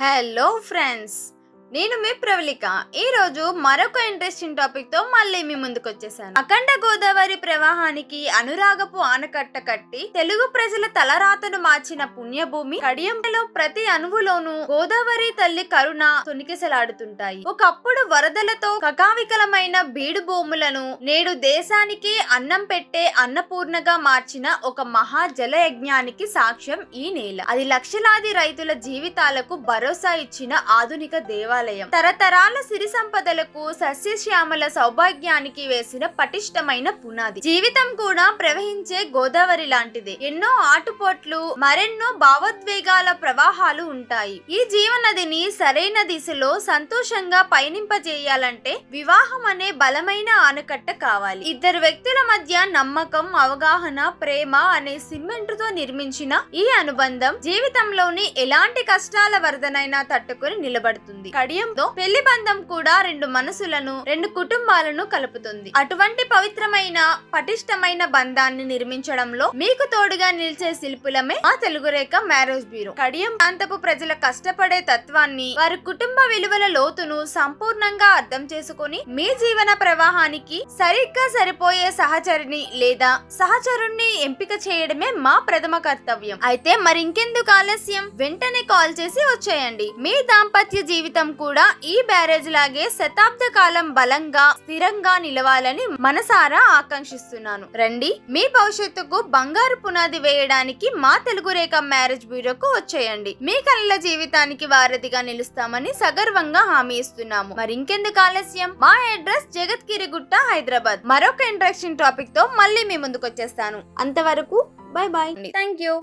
Hello friends, నేను మీ ప్రవళిక. ఈ రోజు మరొక ఇంట్రెస్టింగ్ టాపిక్ తో మళ్ళీ మీ ముందుకు వచ్చేసాను. అఖండ గోదావరి ప్రవాహానికి అనురాగపు ఆనకట్ట కట్టి తెలుగు ప్రజల తలరాతను మార్చిన పుణ్యభూమి కడియంలో ప్రతి అణువులోనూ గోదావరి తల్లి కరుణ తొనికిసలాడుతుంటాయి. ఒకప్పుడు వరదలతో కకావికలమైన బీడు భూములను నేడు దేశానికి అన్నం పెట్టే అన్నపూర్ణగా మార్చిన ఒక మహా జలయజ్ఞానికి సాక్ష్యం ఈ నేల. అది లక్షలాది రైతుల జీవితాలకు భరోసా ఇచ్చిన ఆధునిక దేవాలయం. తరతరాల సిరి సంపదలకు సస్యశ్యామల సౌభాగ్యానికి వేసిన పటిష్టమైన పునాది. జీవితం కూడా ప్రవహించే గోదావరి లాంటిదే. ఎన్నో ఆటుపోట్లు, మరెన్నో భావోద్వేగాల ప్రవాహాలు ఉంటాయి. ఈ జీవనదిని సరైన దిశలో సంతోషంగా పయనింపజేయాలంటే వివాహం అనే బలమైన ఆనకట్ట కావాలి. ఇద్దరు వ్యక్తుల మధ్య నమ్మకం, అవగాహన, ప్రేమ అనే సిమెంటుతో నిర్మించిన ఈ అనుబంధం జీవితంలోని ఎలాంటి కష్టాల వరదనైనా తట్టుకుని నిలబడుతుంది. కడియంతో పెళ్లి బంధం కూడా రెండు మనసులను, రెండు కుటుంబాలను కలుపుతుంది. అటువంటి పవిత్రమైన, పటిష్టమైన బంధాన్ని నిర్మించడంలో మీకు తోడుగా నిలిచే శిల్పులమే మా తెలుగు రేఖ మ్యారేజ్ బ్యూరో. కడియం ప్రాంతపు ప్రజల కష్టపడే తత్వాన్ని, వారి కుటుంబ విలువల లోతును సంపూర్ణంగా అర్థం చేసుకుని మీ జీవన ప్రవాహానికి సరిగ్గా సరిపోయే సహచరిని లేదా సహచరుణ్ణి ఎంపిక చేయడమే మా ప్రథమ కర్తవ్యం. అయితే మరింకెందుకు ఆలస్యం, వెంటనే కాల్ చేసి వచ్చేయండి. మీ దాంపత్య జీవితం కూడా ఈ బ్యారేజ్ లాగే శతాబ్ద కాలం బలంగా, స్థిరంగా నిలవాలని మనసారా ఆకాంక్షిస్తున్నాను. రండి, మీ భవిష్యత్తుకు బంగారు పునాది వేయడానికి మా తెలుగు రేఖ మ్యారేజ్ బ్యూరోకు వచ్చేయండి. మీ కలల జీవితానికి వారధిగా నిలుస్తామని సగర్వంగా హామీ ఇస్తున్నాము. మరింకెందుకు ఆలస్యం, మా అడ్రస్ జగత్గిరిగుట్ట, హైదరాబాద్. మరొక ఇంట్రెస్టింగ్ టాపిక్ తో మళ్ళీ మీ ముందుకు వచ్చేస్తాను. అంతవరకు బై బాయ్. Thank you.